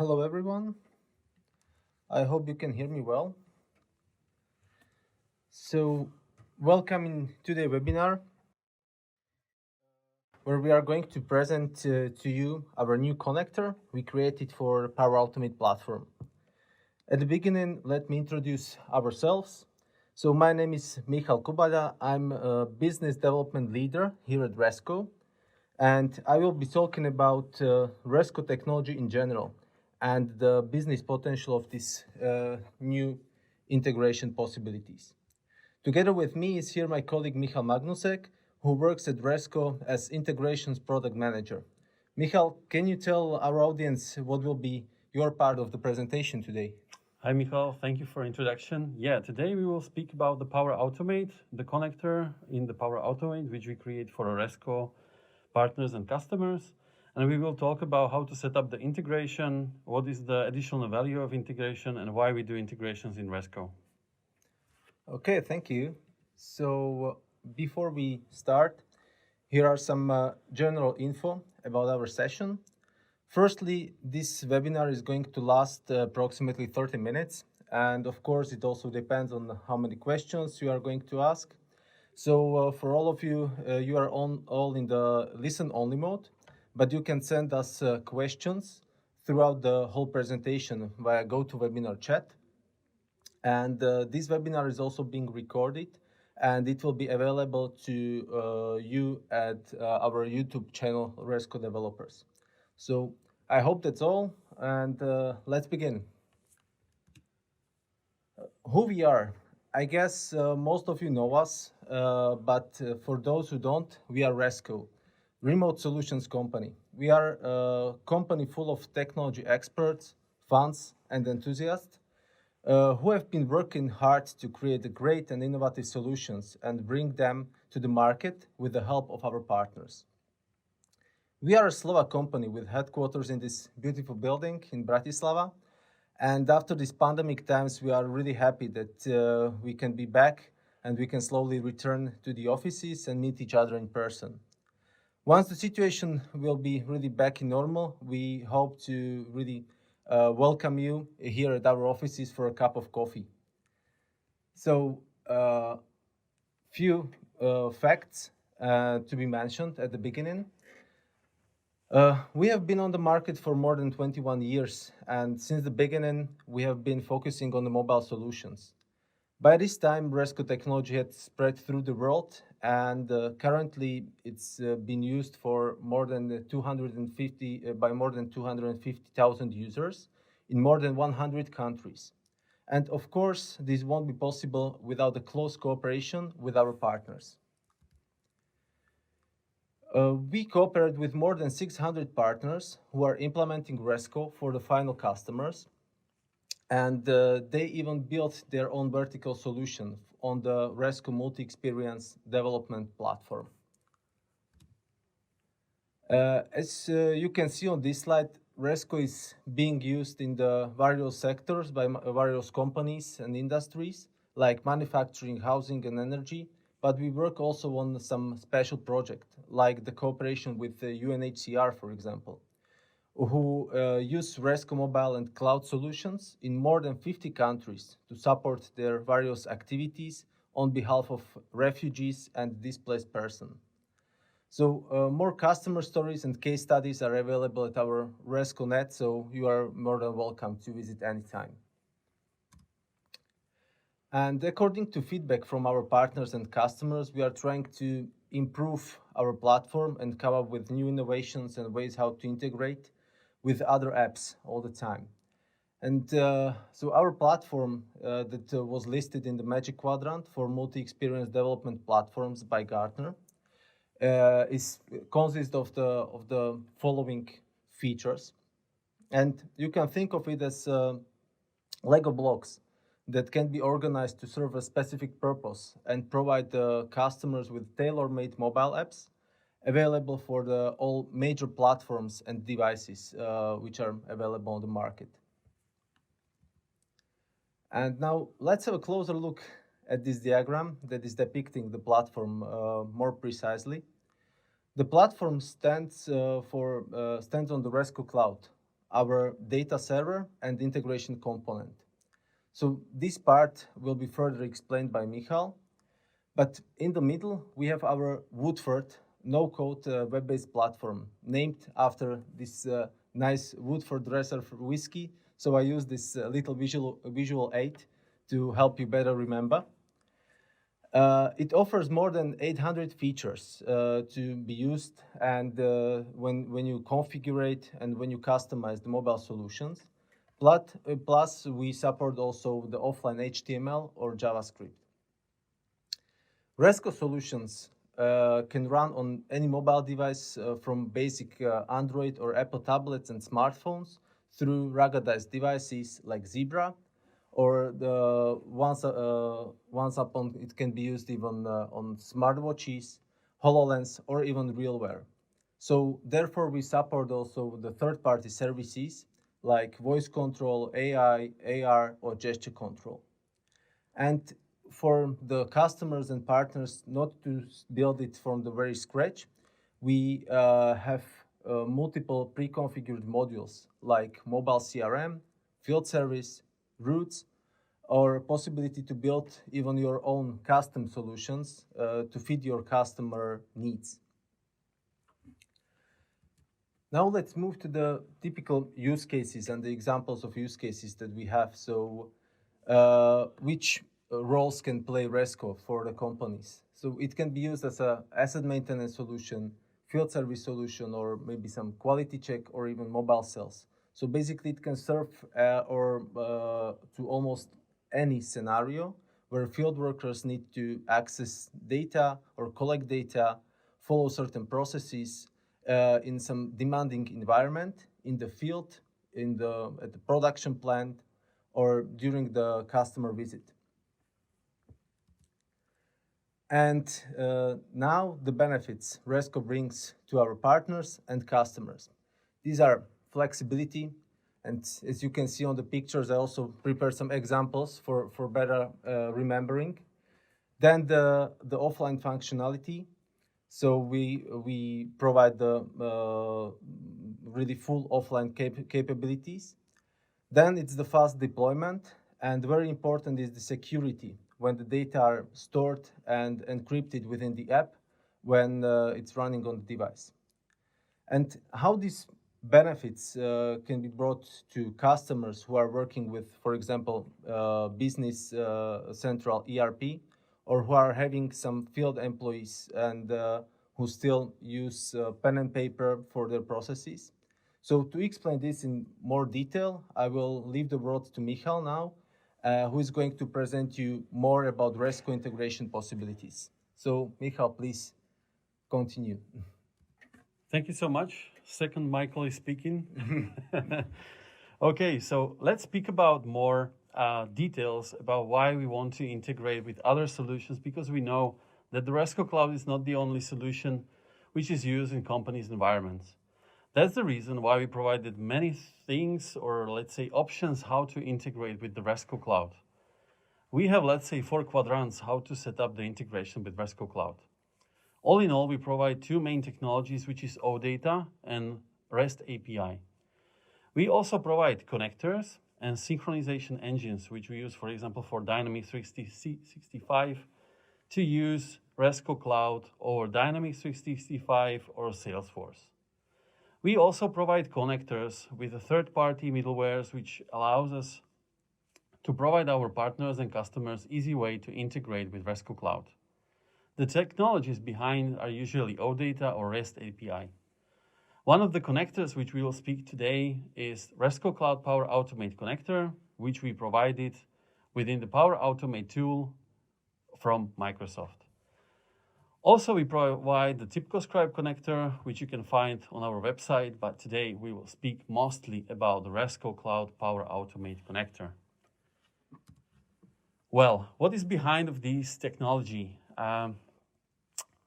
Hello everyone, I hope you can hear me well. So, welcome in today's webinar where we are going to present to you our new connector we created for Power Automate platform. At the beginning, let me introduce ourselves. So, my name is Michal Kubala. I'm a business development leader here at Resco, and I will be talking about Resco technology in general and the business potential of this new integration possibilities. Together with me is here my colleague Michal Magnusek, who works at Resco as integrations product manager. Michal, can you tell our audience what will be your part of the presentation today? Hi, Michal. Thank you for introduction. Yeah, today we will speak about the Power Automate, the connector in the Power Automate, which we create for our Resco partners and customers. And we will talk about how to set up the integration, what is the additional value of integration, and why we do integrations in Resco. Okay, thank you. So before we start, here are some general info about our session. Firstly, this webinar is going to last approximately 30 minutes. And of course, it also depends on how many questions you are going to ask. So for all of you, you are all in the listen-only mode, but you can send us questions throughout the whole presentation via GoToWebinar chat. And this webinar is also being recorded, and it will be available to you at our YouTube channel, Resco Developers. So I hope that's all, and let's begin. Who we are? I guess most of you know us, but for those who don't, we are Resco, remote solutions company. We are a company full of technology experts, fans, and enthusiasts who have been working hard to create great and innovative solutions and bring them to the market with the help of our partners. We are a Slovak company with headquarters in this beautiful building in Bratislava. And after these pandemic times, we are really happy that we can be back and we can slowly return to the offices and meet each other in person. Once the situation will be really back in normal, we hope to really welcome you here at our offices for a cup of coffee. So, few facts to be mentioned at the beginning. We have been on the market for more than 21 years, and since the beginning, we have been focusing on the mobile solutions. By this time, Resco technology had spread through the world, and currently it's been used for more than 250 by more than 250,000 users in more than 100 countries. And of course, this won't be possible without the close cooperation with our partners. We cooperate with more than 600 partners who are implementing Resco for the final customers. And they even built their own vertical solution on the Resco multi-experience development platform. As you can see on this slide, Resco is being used in the various sectors by various companies and industries like manufacturing, housing, and energy. But we work also on some special projects, like the cooperation with the UNHCR, for example, who use Resco mobile and cloud solutions in more than 50 countries to support their various activities on behalf of refugees and displaced persons. So more customer stories and case studies are available at our Resco.net, so you are more than welcome to visit anytime. And according to feedback from our partners and customers, we are trying to improve our platform and come up with new innovations and ways how to integrate with other apps all the time. And so our platform that was listed in the Magic Quadrant for multi-experience development platforms by Gartner consists of the following features. And you can think of it as Lego blocks that can be organized to serve a specific purpose and provide customers with tailor-made mobile apps available for all major platforms and devices which are available on the market. And now let's have a closer look at this diagram that is depicting the platform more precisely. The platform stands on the Resco Cloud, our data server and integration component. So this part will be further explained by Michal. But in the middle, we have our Woodford no-code web-based platform, named after this nice Woodford Reserve whiskey. So I use this little visual aid to help you better remember. It offers more than 800 features to be used, and when you configure it and when you customize the mobile solutions. Plus, we support also the offline HTML or JavaScript. Resco solutions can run on any mobile device from basic Android or Apple tablets and smartphones through ruggedized devices like Zebra, or once upon it can be used even on smartwatches, HoloLens, or even RealWear. So therefore, we support also the third-party services like voice control, AI, AR, or gesture control. And for the customers and partners not to build it from the very scratch, we have multiple pre-configured modules like mobile CRM, field service, routes, or possibility to build even your own custom solutions to fit your customer needs. Now let's move to the typical use cases and the examples of use cases that we have. So which roles can play Resco for the companies? So it can be used as an asset maintenance solution, field service solution, or maybe some quality check, or even mobile sales. So basically it can serve to almost any scenario where field workers need to access data or collect data, follow certain processes in some demanding environment, in the field, at the production plant, or during the customer visit. And now the benefits Resco brings to our partners and customers. These are flexibility, and as you can see on the pictures, I also prepared some examples for better remembering. Then the offline functionality. So we provide the really full offline capabilities. Then it's the fast deployment, and very important is the security when the data are stored and encrypted within the app when it's running on the device. And how these benefits can be brought to customers who are working with, for example, business central ERP, or who are having some field employees and who still use pen and paper for their processes. So to explain this in more detail, I will leave the word to Michal now, who is going to present you more about Resco integration possibilities. So Michal, please continue. Thank you so much. Second, Michael is speaking. Okay, so let's speak about more details about why we want to integrate with other solutions, because we know that the Resco Cloud is not the only solution which is used in companies' environments. That's the reason why we provided many things, or let's say options, how to integrate with the Resco Cloud. We have, let's say, 4 quadrants how to set up the integration with Resco Cloud. All in all, we provide 2 main technologies, which is OData and REST API. We also provide connectors and synchronization engines, which we use, for example, for Dynamics 365 to use Resco Cloud or Dynamics 365 or Salesforce. We also provide connectors with a third-party middlewares, which allows us to provide our partners and customers easy way to integrate with Resco Cloud. The technologies behind are usually OData or REST API. One of the connectors which we will speak today is Resco Cloud Power Automate connector, which we provided within the Power Automate tool from Microsoft. Also, we provide the TIBCO Scribe connector, which you can find on our website, but today we will speak mostly about the Resco Cloud Power Automate connector. Well, what is behind of this technology?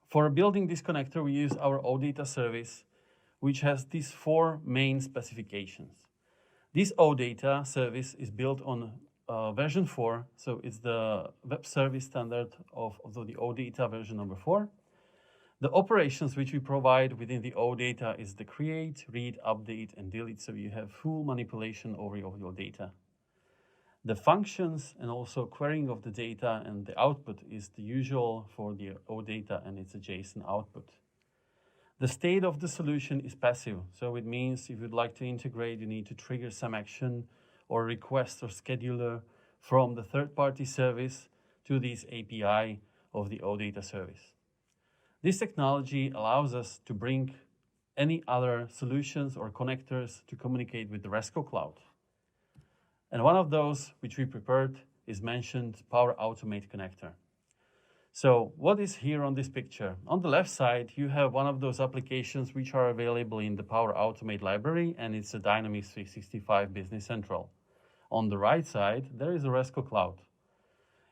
For building this connector, we use our OData service, which has these 4 main specifications. This OData service is built on version 4, so it's the web service standard of the OData version number 4. The operations which we provide within the OData is the create, read, update, and delete, so you have full manipulation over your data. The functions and also querying of the data and the output is the usual for the OData, and it's a JSON output. The state of the solution is passive, so it means if you'd like to integrate, you need to trigger some action or request or scheduler from the third-party service to this API of the OData service. This technology allows us to bring any other solutions or connectors to communicate with the Resco Cloud. And one of those which we prepared is mentioned Power Automate connector. So what is here on this picture? On the left side, you have one of those applications which are available in the Power Automate library, and it's a Dynamics 365 Business Central. On the right side, there is a Resco Cloud.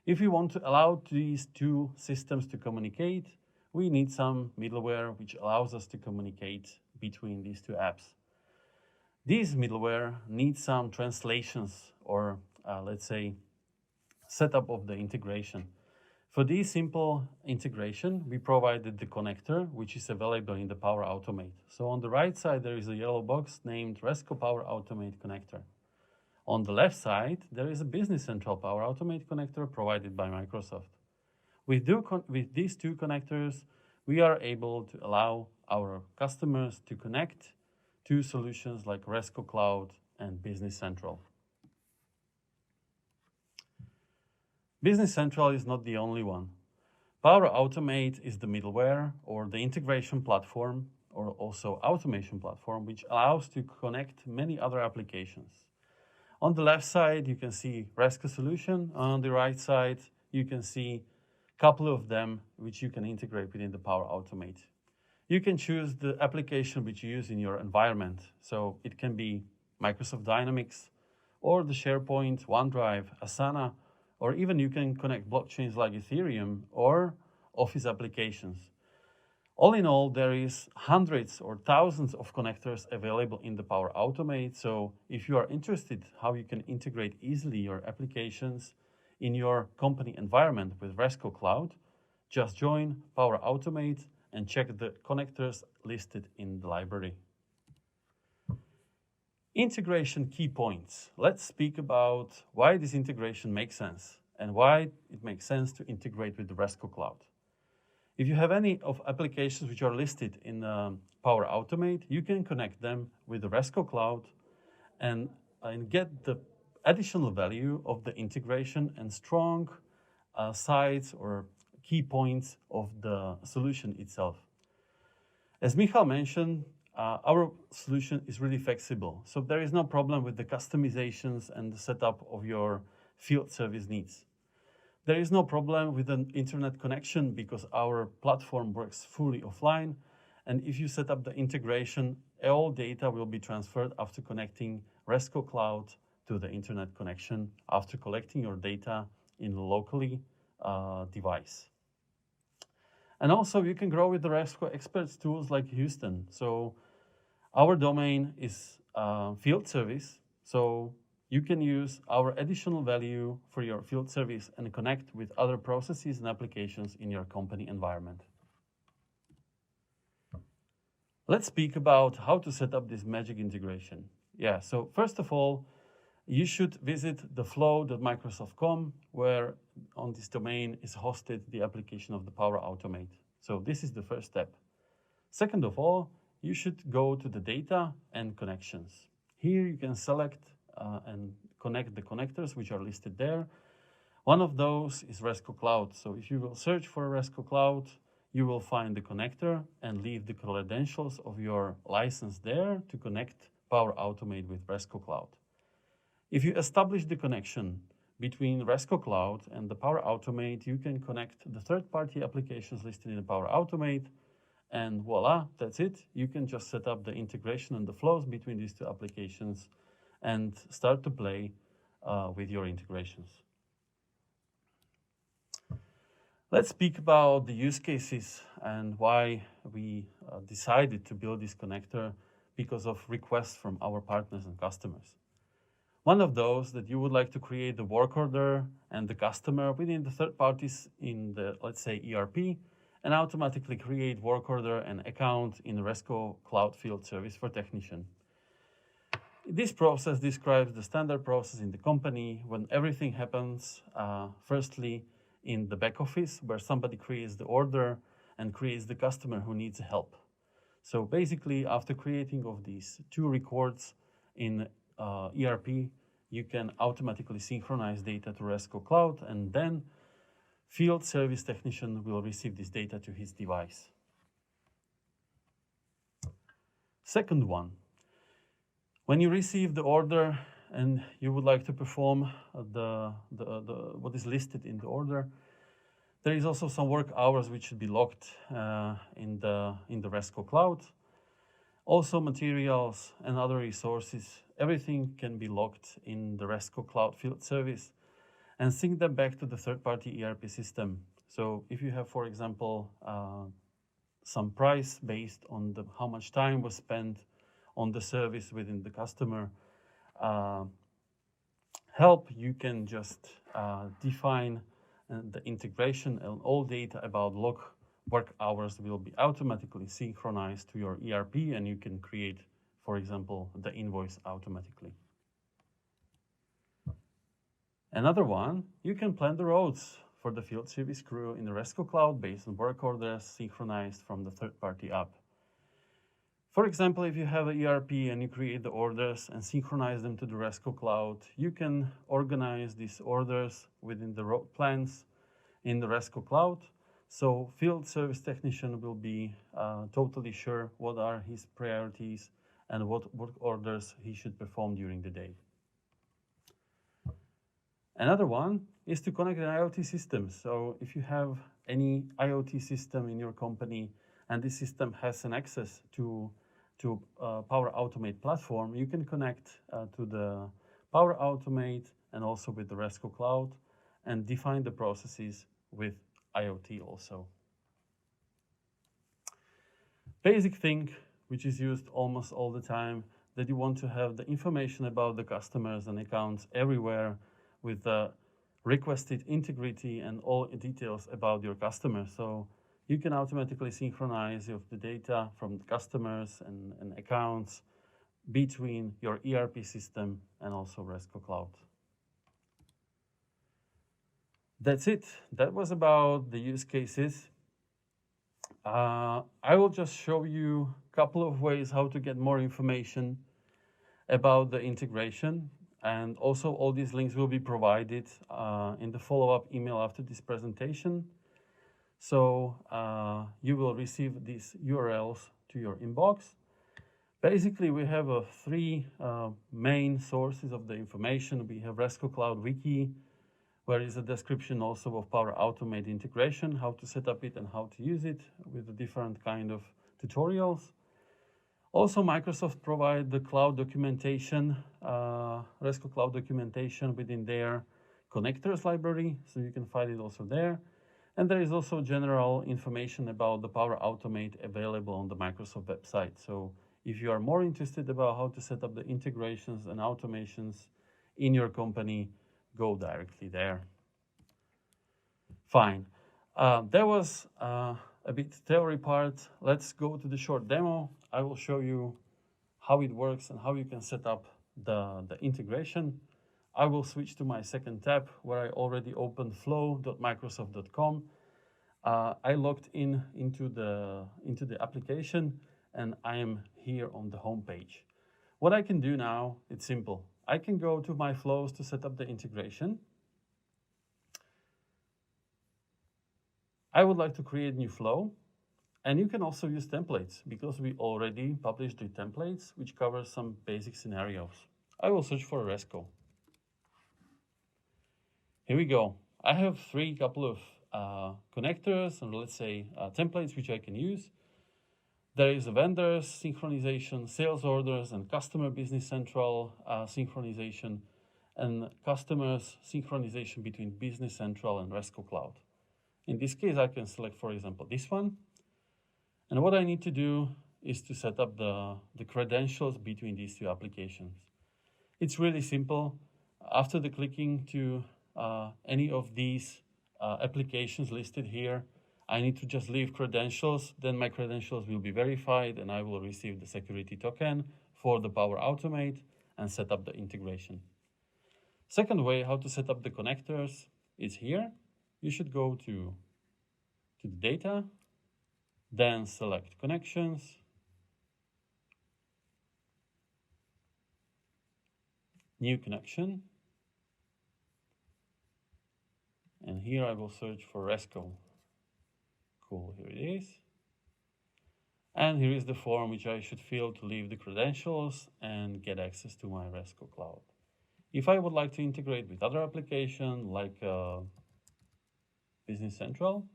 If we want to allow these two systems to communicate, we need some middleware which allows us to communicate between these two apps. These middleware need some translations or let's say setup of the integration. For this simple integration, we provided the connector which is available in the Power Automate. So on the right side, there is a yellow box named Resco Power Automate connector. On the left side, there is a Business Central Power Automate connector provided by Microsoft. With these two connectors, we are able to allow our customers to connect to solutions like Resco Cloud and Business Central. Business Central is not the only one. Power Automate is the middleware or the integration platform or also automation platform which allows to connect many other applications. On the left side, you can see Resco solution. On the right side, you can see a couple of them which you can integrate within the Power Automate. You can choose the application which you use in your environment. So it can be Microsoft Dynamics or the SharePoint, OneDrive, Asana, or even you can connect blockchains like Ethereum or Office applications. All in all, there is hundreds or thousands of connectors available in the Power Automate. So if you are interested how you can integrate easily your applications in your company environment with Resco Cloud, just join Power Automate and check the connectors listed in the library. Integration key points. Let's speak about why this integration makes sense and why it makes sense to integrate with the Resco Cloud. If you have any of applications which are listed in Power Automate, you can connect them with the Resco Cloud and get the additional value of the integration and strong sides or key points of the solution itself. As Michal mentioned, our solution is really flexible, so there is no problem with the customizations and the setup of your field service needs. There is no problem with an internet connection because our platform works fully offline, and if you set up the integration, all data will be transferred after connecting Resco Cloud to the internet connection after collecting your data in a locally device. And also you can grow with the Resco experts tools like Houston. So our domain is field service, so you can use our additional value for your field service and connect with other processes and applications in your company environment. Let's speak about how to set up this magic integration. Yeah, so first of all, you should visit the flow.microsoft.com, where on this domain is hosted the application of the Power Automate. So this is the first step. Second of all, you should go to the data and connections. Here you can select and connect the connectors which are listed there. One of those is Resco Cloud. So if you will search for Resco Cloud, you will find the connector and leave the credentials of your license there to connect Power Automate with Resco Cloud. If you establish the connection between Resco Cloud and the Power Automate, you can connect the third-party applications listed in the Power Automate, and voila, that's it. You can just set up the integration and the flows between these two applications and start to play with your integrations. Let's speak about the use cases and why we decided to build this connector because of requests from our partners and customers. One of those that you would like to create the work order and the customer within the third parties in the, let's say, ERP, and automatically create work order and account in Resco Cloud Field Service for technician. This process describes the standard process in the company when everything happens, firstly in the back office, where somebody creates the order and creates the customer who needs help. So basically, after creating of these two records in ERP, you can automatically synchronize data to Resco Cloud, and then field service technician will receive this data to his device. Second one, when you receive the order and you would like to perform what is listed in the order, there is also some work hours which should be logged in the Resco Cloud. Also materials and other resources, everything can be logged in the Resco Cloud Field Service and sync them back to the third-party ERP system. So if you have, for example, some price based on how much time was spent on the service within the customer help, you can just define the integration, and all data about log work hours will be automatically synchronized to your ERP, and you can create, for example, the invoice automatically. Another one, you can plan the roads for the field service crew in the Resco Cloud based on work orders synchronized from the third-party app. For example, if you have an ERP and you create the orders and synchronize them to the Resco Cloud, you can organize these orders within the road plans in the Resco Cloud. So field service technician will be totally sure what are his priorities and what work orders he should perform during the day. Another one is to connect an IoT system. So if you have any IoT system in your company and this system has an access to Power Automate platform, you can connect to the Power Automate and also with the Resco Cloud and define the processes with IoT also. Basic thing which is used almost all the time, that you want to have the information about the customers and accounts everywhere with the requested integrity and all details about your customers. So you can automatically synchronize the data from the customers and accounts between your ERP system and also Resco Cloud. That's it. That was about the use cases. I will just show you a couple of ways how to get more information about the integration. And also all these links will be provided in the follow-up email after this presentation. So you will receive these URLs to your inbox. Basically, we have three main sources of the information. We have Resco Cloud Wiki, where is a description also of Power Automate integration, how to set up it and how to use it with the different kind of tutorials. Also, Microsoft provide the cloud documentation, Resco Cloud documentation within their connectors library, so you can find it also there. And there is also general information about the Power Automate available on the Microsoft website. So if you are more interested about how to set up the integrations and automations in your company, go directly there. Fine. That was a bit theory part. Let's go to the short demo. I will show you how it works and how you can set up the integration. I will switch to my second tab where I already opened flow.microsoft.com. I logged into the application and I am here on the home page. What I can do now, it's simple. I can go to my flows to set up the integration. I would like to create a new flow, and you can also use templates because we already published the templates which cover some basic scenarios. I will search for Resco. Here we go. I have couple of connectors and let's say templates which I can use. There is a vendors synchronization, sales orders and customer business central synchronization, and customers synchronization between business central and Resco Cloud. In this case, I can select, for example, this one. And what I need to do is to set up the credentials between these two applications. It's really simple. After clicking to any of these applications listed here, I need to just leave credentials, then my credentials will be verified and I will receive the security token for the Power Automate and set up the integration. Second way how to set up the connectors is here. You should go to the data, then select connections, new connection, and here I will search for Resco. Cool, here it is. And here is the form which I should fill to leave the credentials and get access to my Resco Cloud. If I would like to integrate with other applications like Business Central,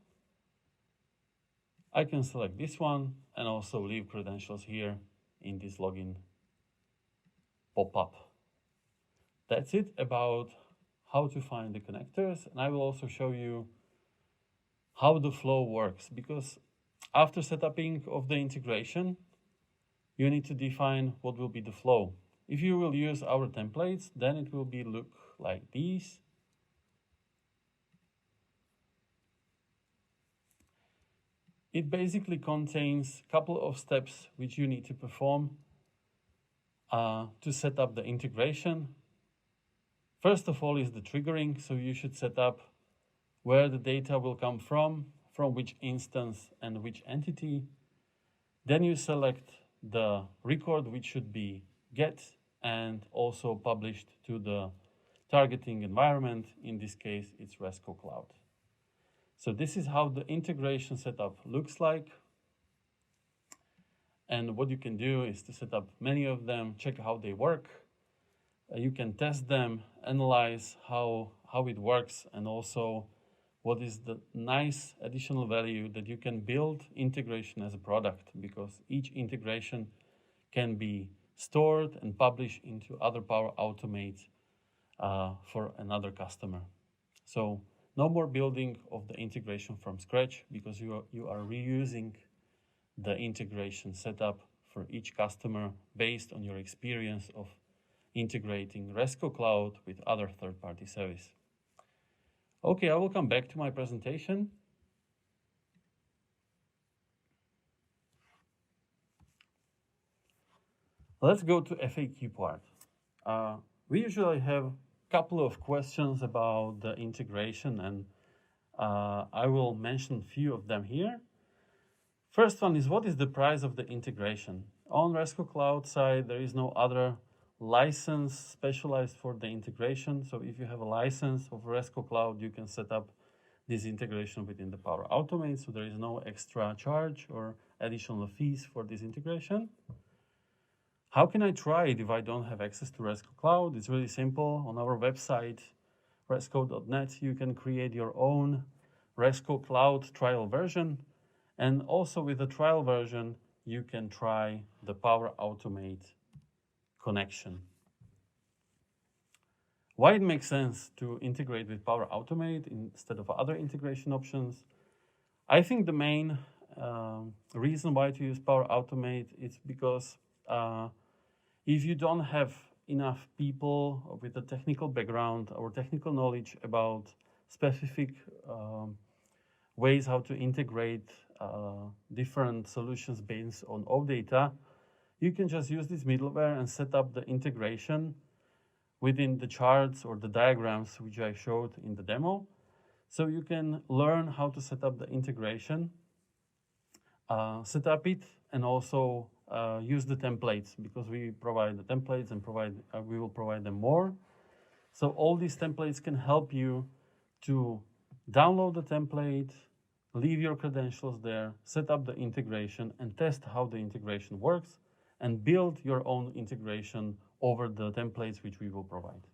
I can select this one and also leave credentials here in this login pop-up. That's it about how to find the connectors, and I will also show you how the flow works, because after setting of the integration, you need to define what will be the flow. If you will use our templates, then it will be look like these. It basically contains a couple of steps which you need to perform to set up the integration. First of all is the triggering, so you should set up where the data will come from which instance and which entity. Then you select the record which should be get and also published to the targeting environment. In this case, it's Resco Cloud. So this is how the integration setup looks like. And what you can do is to set up many of them, check how they work. You can test them, analyze how it works, and also what is the nice additional value that you can build integration as a product, because each integration can be stored and published into other Power Automate for another customer. So no more building of the integration from scratch, because you are reusing the integration setup for each customer based on your experience of integrating Resco Cloud with other third-party service. Okay, I will come back to my presentation. Let's go to FAQ part. We usually have a couple of questions about the integration, and I will mention a few of them here. First one is, what is the price of the integration? On Resco Cloud side, there is no other license specialized for the integration. So if you have a license of Resco Cloud, you can set up this integration within the Power Automate. So there is no extra charge or additional fees for this integration. How can I try it if I don't have access to Resco Cloud? It's really simple. On our website, resco.net, you can create your own Resco Cloud trial version. And also with the trial version, you can try the Power Automate connection. Why it makes sense to integrate with Power Automate instead of other integration options? I think the main reason why to use Power Automate is because if you don't have enough people with a technical background or technical knowledge about specific ways how to integrate different solutions based on OData, you can just use this middleware and set up the integration within the charts or the diagrams which I showed in the demo. So you can learn how to set up the integration, set up it, and also use the templates, because we provide the templates and we will provide them more. So all these templates can help you to download the template, leave your credentials there, set up the integration, and test how the integration works, and build your own integration over the templates which we will provide.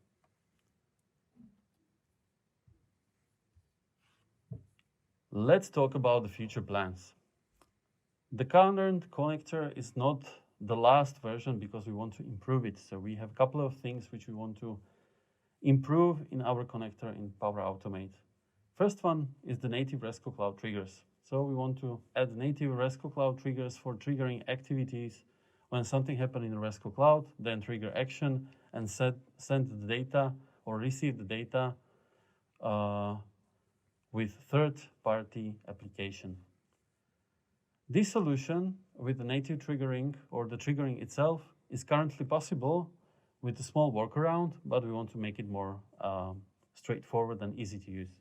Let's talk about the future plans. The current connector is not the last version because we want to improve it. So we have a couple of things which we want to improve in our connector in Power Automate. First one is the native Resco Cloud triggers. So we want to add native Resco Cloud triggers for triggering activities. When something happens in the Resco Cloud, then trigger action and send the data or receive the data with third-party application. This solution with the native triggering or the triggering itself is currently possible with a small workaround, but we want to make it more straightforward and easy to use.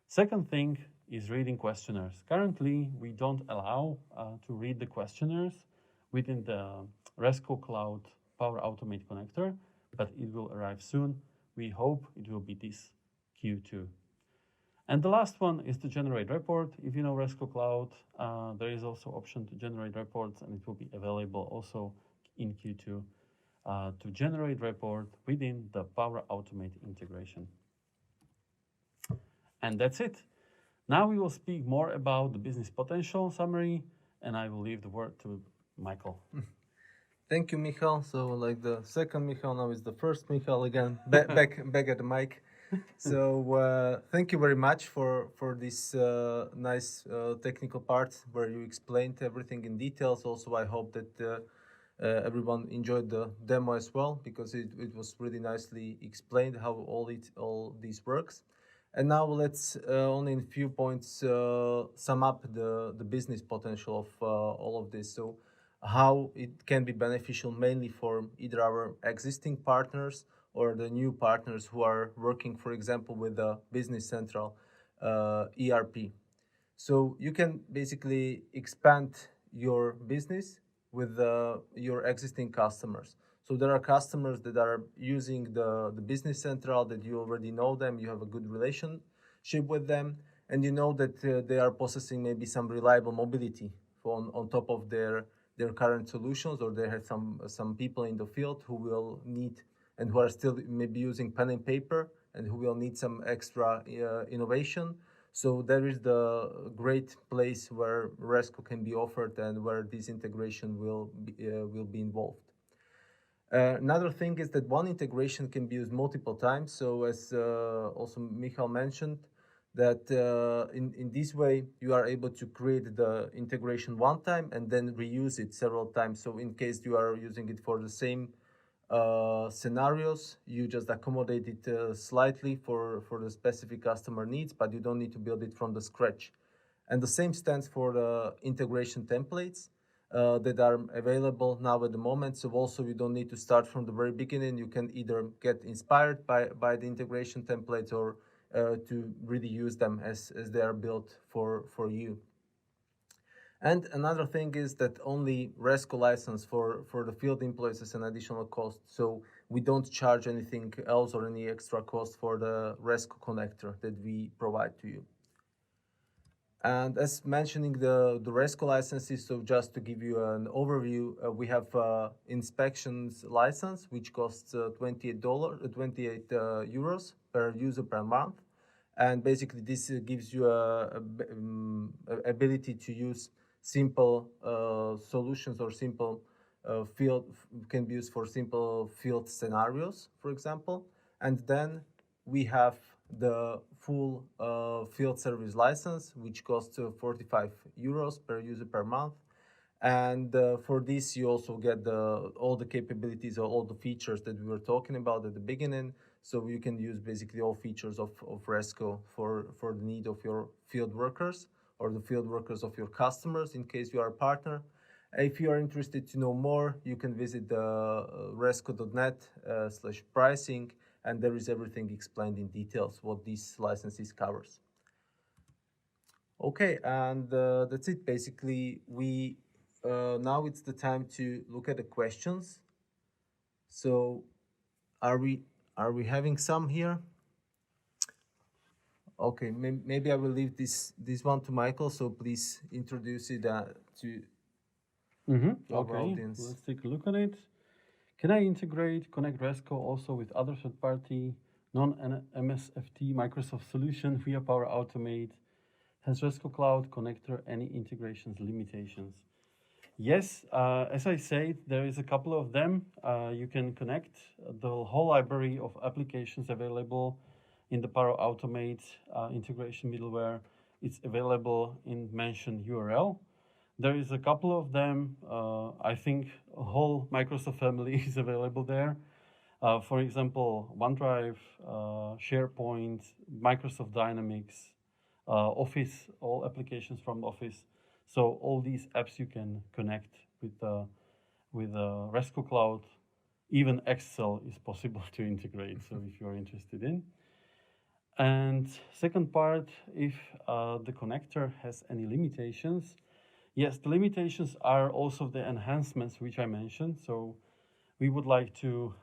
Second thing is reading questionnaires. Currently, we don't allow to read the questionnaires within the Resco Cloud Power Automate connector, but it will arrive soon. We hope it will be this Q2. And the last one is to generate report. If you know Resco Cloud, there is also option to generate reports, and it will be available also in Q2 to generate report within the Power Automate integration. And that's it. Now we will speak more about the business potential summary, and I will leave the word to Michael. Thank you, Michal. So, like the second Michal, now is the first Michal again, back at the mic. So, thank you very much for this nice technical part where you explained everything in details. Also, I hope that everyone enjoyed the demo as well, because it was really nicely explained how all this works. And now let's only in a few points sum up the business potential of all of this. So how it can be beneficial mainly for either our existing partners or the new partners who are working, for example, with the Business Central ERP. So you can basically expand your business with your existing customers. So there are customers that are using the Business Central that you already know them, you have a good relationship with them, and you know that they are possessing maybe some reliable mobility on top of their current solutions, or they have some people in the field who will need and who are still maybe using pen and paper and who will need some extra innovation. So there is the great place where Resco can be offered and where this integration will be involved. Another thing is that one integration can be used multiple times. So as also Michal mentioned, that in this way you are able to create the integration one time and then reuse it several times. So in case you are using it for the same scenarios, you just accommodate it slightly for the specific customer needs, but you don't need to build it from the scratch. And the same stands for the integration templates that are available now at the moment. So also you don't need to start from the very beginning. You can either get inspired by the integration templates or to really use them as they are built for you. And another thing is that only Resco license for the field employees is an additional cost. So we don't charge anything else or any extra cost for the Resco connector that we provide to you. And as mentioning the Resco licenses, so just to give you an overview, we have inspections license, which costs €28 euros per user per month. And basically this gives you a ability to use simple solutions or simple field, can be used for simple field scenarios, for example. And then we have the full field service license, which costs €45 per user per month. And for this, you also get all the capabilities or all the features that we were talking about at the beginning. So you can use basically all features of Resco for the need of your field workers or the field workers of your customers in case you are a partner. If you are interested to know more, you can visit resco.net/pricing, and there is everything explained in details what these licenses covers. Okay, and that's it. Basically, we now it's the time to look at the questions. So, are we having some here? Okay, maybe I will leave this one to Michael. So please introduce it to our audience. Let's take a look at it. Can I connect Resco also with other third-party non-MSFT Microsoft solution via Power Automate? Has Resco Cloud connector any integrations limitations? Yes, as I said, there is a couple of them. You can connect the whole library of applications available in the Power Automate integration middleware. It's available in mentioned URL. There is a couple of them. I think a whole Microsoft family is available there. For example, OneDrive, SharePoint, Microsoft Dynamics, Office, all applications from Office. So all these apps you can connect with Resco Cloud. Even Excel is possible to integrate. So if you are interested in. And second part, if the connector has any limitations, yes, the limitations are also the enhancements which I mentioned. So we would like to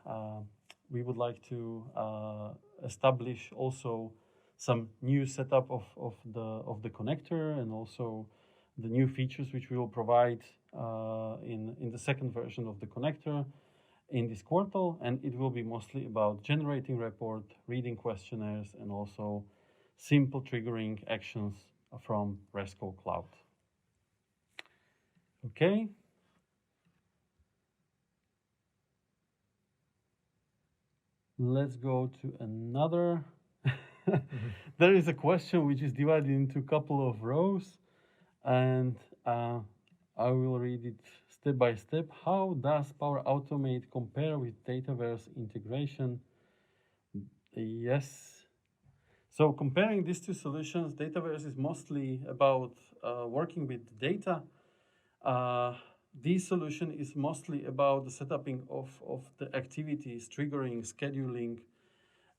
establish also some new setup of the connector, and also the new features which we will provide in the second version of the connector in this quartal, and it will be mostly about generating report, reading questionnaires, and also simple triggering actions from Resco Cloud. Okay. Let's go to another. There is a question which is divided into a couple of rows, and I will read it step by step. How does Power Automate compare with Dataverse integration? Yes. So comparing these two solutions, Dataverse is mostly about working with data. This solution is mostly about the setting of the activities, triggering, scheduling,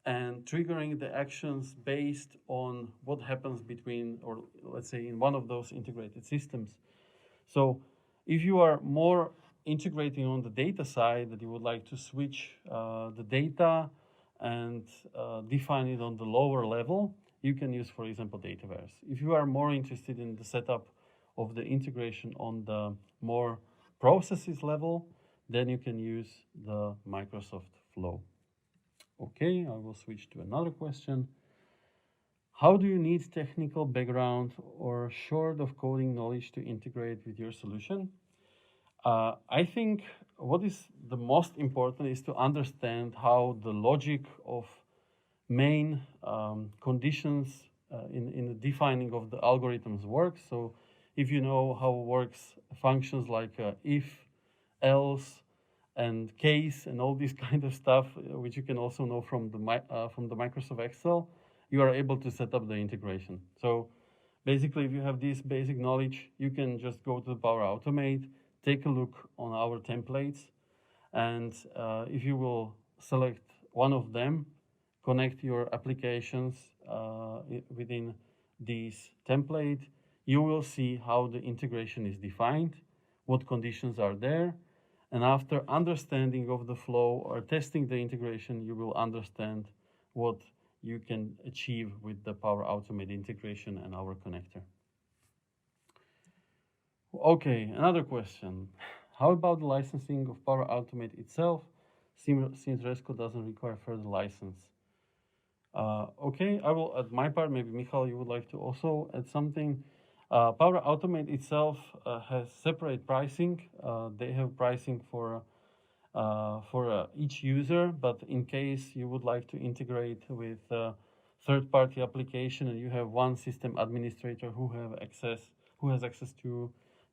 and triggering the actions based on what happens between, or let's say in one of those integrated systems. So if you are more integrating on the data side, that you would like to switch the data and define it on the lower level, you can use, for example, Dataverse. If you are more interested in the setup of the integration on the more processes level, then you can use the Microsoft Flow. Okay, I will switch to another question. How do you need technical background or short of coding knowledge to integrate with your solution? I think what is the most important is to understand how the logic of main conditions in the defining of the algorithms works. So if you know how works functions like if, else, and case, and all this kind of stuff, which you can also know from the Microsoft Excel, you are able to set up the integration. So basically, if you have this basic knowledge, you can just go to the Power Automate, take a look on our templates, and if you will select one of them, connect your applications within this template, you will see how the integration is defined, what conditions are there, and after understanding of the flow or testing the integration, you will understand what you can achieve with the Power Automate integration and our connector. Okay, another question. How about the licensing of Power Automate itself, since Resco doesn't require further license? Okay, I will add my part. Maybe Michal, you would like to also add something. Power Automate itself has separate pricing. They have pricing for each user, but in case you would like to integrate with third-party application and you have one system administrator who has access to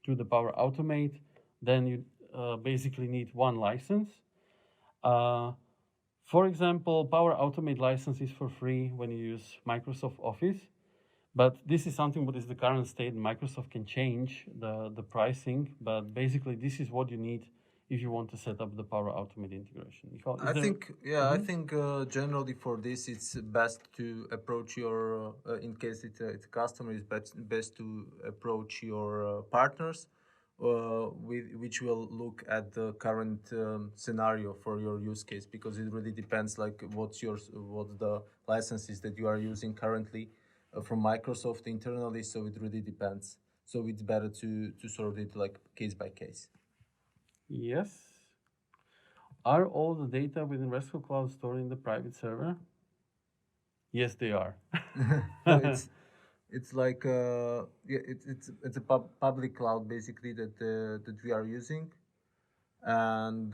the Power Automate, then you basically need one license. For example, Power Automate license is for free when you use Microsoft Office, but this is something what is the current state. Microsoft can change the pricing, but basically this is what you need if you want to set up the Power Automate integration. I think generally for this it's best to approach your, in case it's a customer, it's best to approach your partners, with which will look at the current scenario for your use case, because it really depends like what the licenses that you are using currently from Microsoft internally. So it really depends. So it's better to sort it like case by case. Yes. Are all the data within Resco Cloud stored in the private server? Yes, they are. No, it's like it's a public cloud basically that we are using, and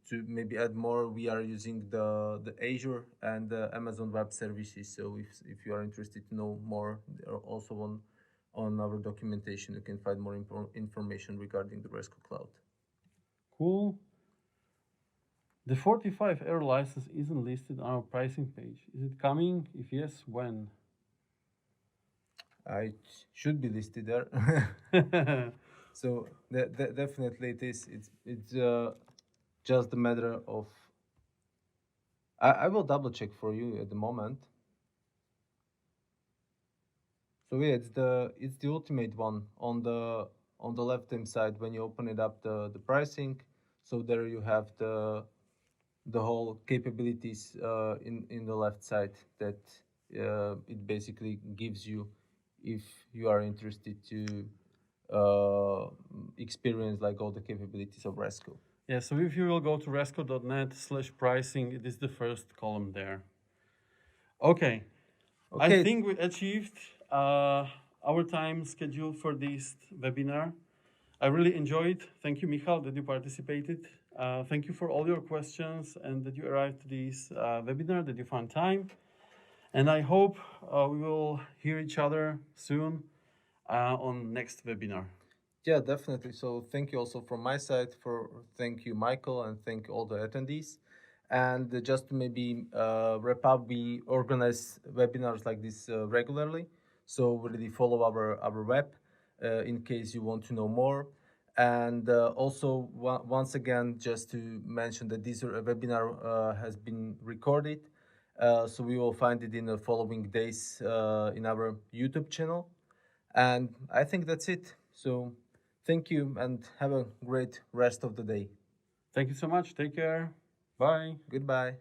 to maybe add more, we are using the Azure and the Amazon Web Services. So if you are interested to know more, they're also on our documentation. You can find more information regarding the Resco Cloud. Cool. The 45 euro license isn't listed on our pricing page. Is it coming? If yes, when? It should be listed there. So definitely it is. It's just a matter of. I will double check for you at the moment. So yeah, it's the ultimate one on the left hand side when you open it up the pricing. So there you have the whole capabilities in the left side that it basically gives you if you are interested to experience like all the capabilities of Resco. Yeah, so if you will go to resco.net/pricing, it is the first column there. Okay. I think we achieved our time schedule for this webinar. I really enjoyed. Thank you, Michal, that you participated. Thank you for all your questions and that you arrived to this webinar, that you found time. And I hope we will hear each other soon on next webinar. Yeah, definitely. So thank you also from my side thank you, Michael, and thank all the attendees. And just to maybe wrap up, we organize webinars like this regularly. So really follow our web in case you want to know more. And also, once again, just to mention that this webinar has been recorded. So we will find it in the following days in our YouTube channel. And I think that's it. So thank you and have a great rest of the day. Thank you so much. Take care. Bye. Goodbye.